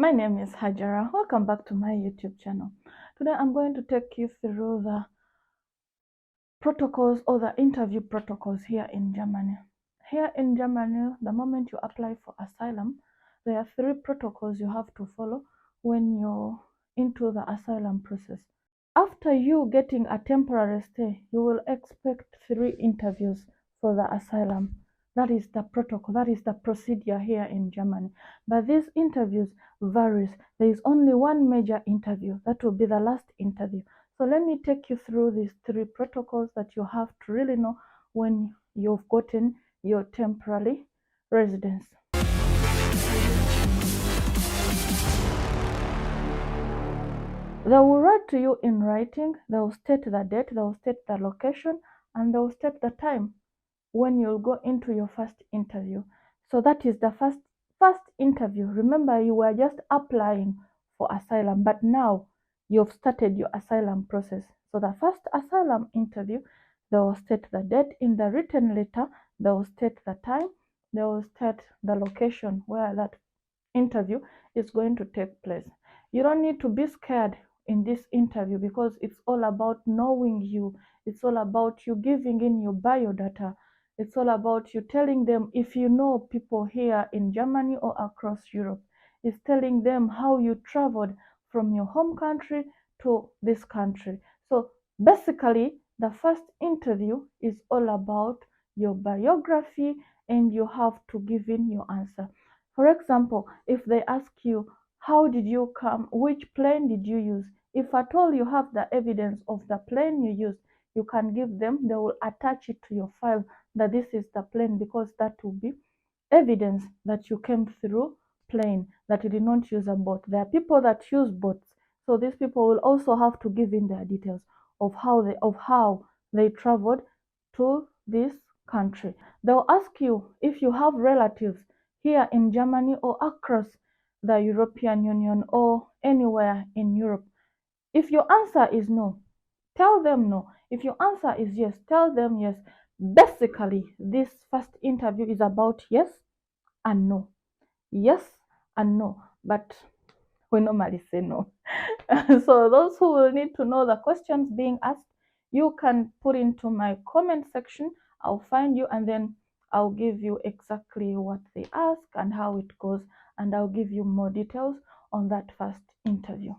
My name is Hajara. Welcome back to my YouTube channel. Today I'm going to take you through the protocols or the interview protocols here in Germany. Here in Germany, the moment you apply for asylum, there are three protocols you have to follow when you're into the asylum process. After you getting a temporary stay, you will expect three interviews for the asylum. That is the protocol, that is the procedure here in Germany. But these interviews varies. There is only one major interview. That will be the last interview. So let me take you through these three protocols that you have to really know when you've gotten your temporary residence. They will write to you in writing, they will state the date, they will state the location, and they will state the time when you'll go into your first interview. So that is the first interview. Remember, you were just applying for asylum, but now you've started your asylum process. So the first asylum interview, they will state the date in the written letter, they will state the time, they will state the location where that interview is going to take place. You don't need to be scared in this interview because it's all about knowing you. It's all about you giving in your biodata. It's all about you telling them if you know people here in Germany or across Europe. It's telling them how you traveled from your home country to this country. So basically, the first interview is all about your biography and you have to give in your answer. For example, if they ask you, how did you come? Which plane did you use? If at all you have the evidence of the plane you used, you can give them, they will attach it to your file that this is the plane because that will be evidence that you came through plane, that you did not use a boat. There are people that use boats. So these people will also have to give in their details of how they traveled to this country. They'll ask you if you have relatives here in Germany or across the European Union or anywhere in Europe. If your answer is no, tell them no. If your answer is yes, tell them yes. Basically, this first interview is about yes and no. Yes and no. But we normally say no. So those who will need to know the questions being asked, you can put into my comment section. I'll find you and then I'll give you exactly what they ask and how it goes, and I'll give you more details on that first interview.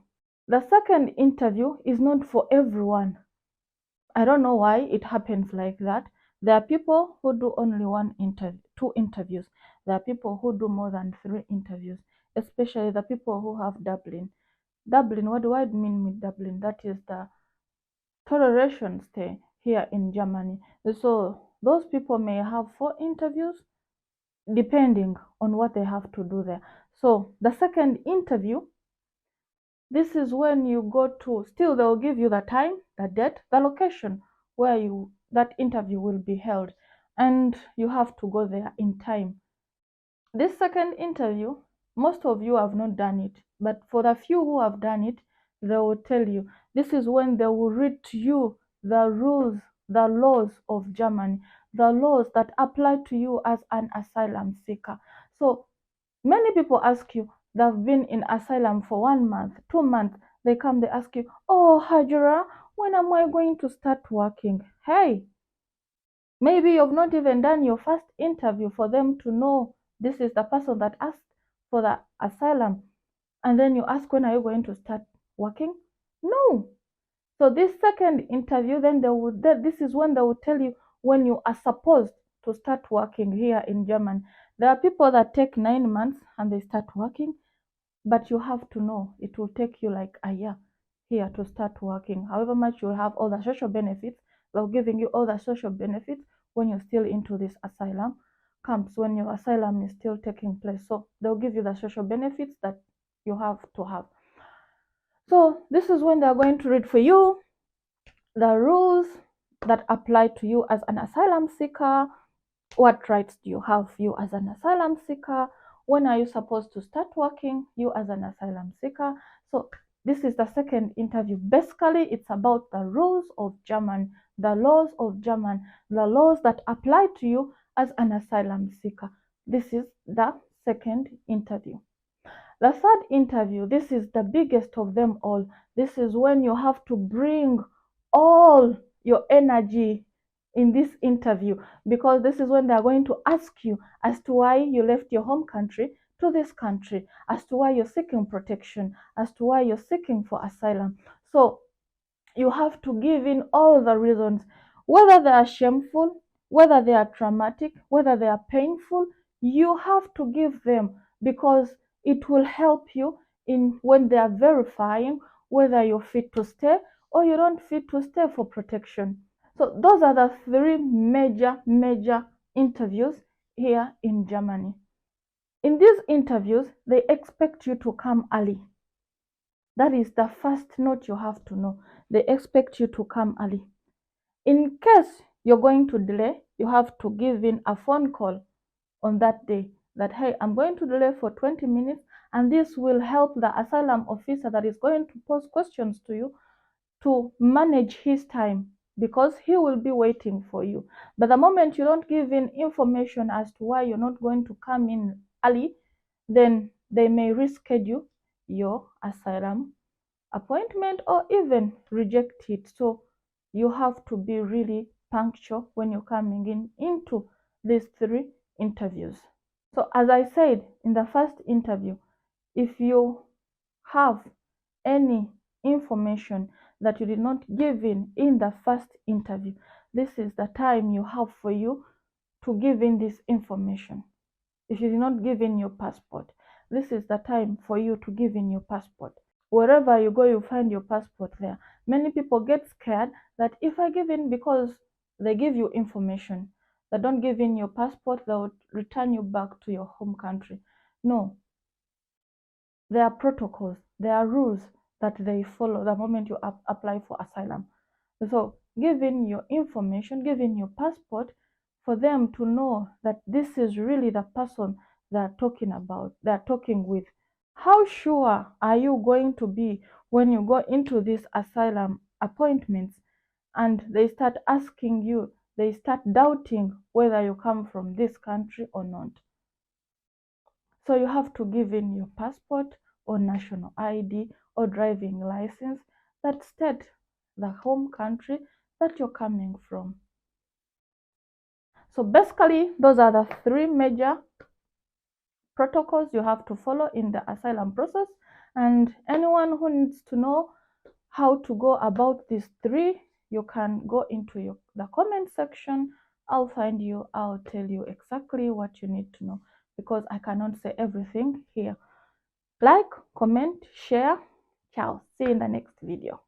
The second interview is not for everyone. I don't know why it happens like that. There are people who do only two interviews. There are people who do more than three interviews, especially the people who have Dublin. Dublin, what do I mean with Dublin? That is the toleration stay here in Germany. So those people may have four interviews depending on what they have to do there. So the second interview, this is when you go to, still they'll give you the time, the date, the location where that interview will be held, and you have to go there in time. This second interview, most of you have not done it, but for the few who have done it, they will tell you this is when they will read to you the rules, the laws of Germany, the laws that apply to you as an asylum seeker. So many people ask you, they've been in asylum for 1 month, 2 months, they come, they ask you, oh, Hajira, when am I going to start working? Hey, maybe you've not even done your first interview for them to know this is the person that asked for the asylum. And then you ask, when are you going to start working? No. So this second interview, then this is when they will tell you when you are supposed to start working here in Germany. There are people that take 9 months and they start working, but you have to know it will take you like a year here to start working. However much you'll have all the social benefits, they're giving you all the social benefits when you're still into this asylum camps, when your asylum is still taking place. So they'll give you the social benefits that you have to have. So this is when they're going to read for you the rules that apply to you as an asylum seeker. What rights do you have, you as an asylum seeker? When are you supposed to start working, you as an asylum seeker? So this is the second interview. Basically, it's about the rules of German, the laws of German, the laws that apply to you as an asylum seeker. This is the second interview. The third interview, this is the biggest of them all. This is when you have to bring all your energy in this interview, because this is when they are going to ask you as to why you left your home country to this country, as to why you're seeking protection, as to why you're seeking for asylum. So you have to give in all the reasons, whether they are shameful, whether they are traumatic, whether they are painful. You have to give them, because it will help you in when they are verifying whether you're fit to stay or you don't fit to stay for protection. So those are the three major interviews here in Germany. In these interviews, they expect you to come early. That is the first note you have to know. They expect you to come early. In case you're going to delay, you have to give in a phone call on that day that, hey, I'm going to delay for 20 minutes, and this will help the asylum officer that is going to pose questions to you to manage his time, because he will be waiting for you. But the moment you don't give in information as to why you're not going to come in early, then they may reschedule your asylum appointment or even reject it. So you have to be really punctual when you're coming in into these three interviews. So as I said in the first interview, if you have any information that you did not give in the first interview, this is the time you have for you to give in this information. If you did not give in your passport, this is the time for you to give in your passport. Wherever you go, you find your passport there. Many people get scared that if I give in, because they give you information, they don't give in your passport, they will return you back to your home country. No, there are protocols, there are rules that they follow the moment you apply for asylum. So give in your information, give in your passport for them to know that this is really the person they're talking about, they're talking with. How sure are you going to be when you go into these asylum appointments and they start asking you, they start doubting whether you come from this country or not? So you have to give in your passport or national ID or driving license that state the home country that you're coming from. So basically, those are the three major protocols you have to follow in the asylum process. And anyone who needs to know how to go about these three, you can go into the comment section. I'll find you, I'll tell you exactly what you need to know, because I cannot say everything here. Like, comment, share. Ciao. See you in the next video.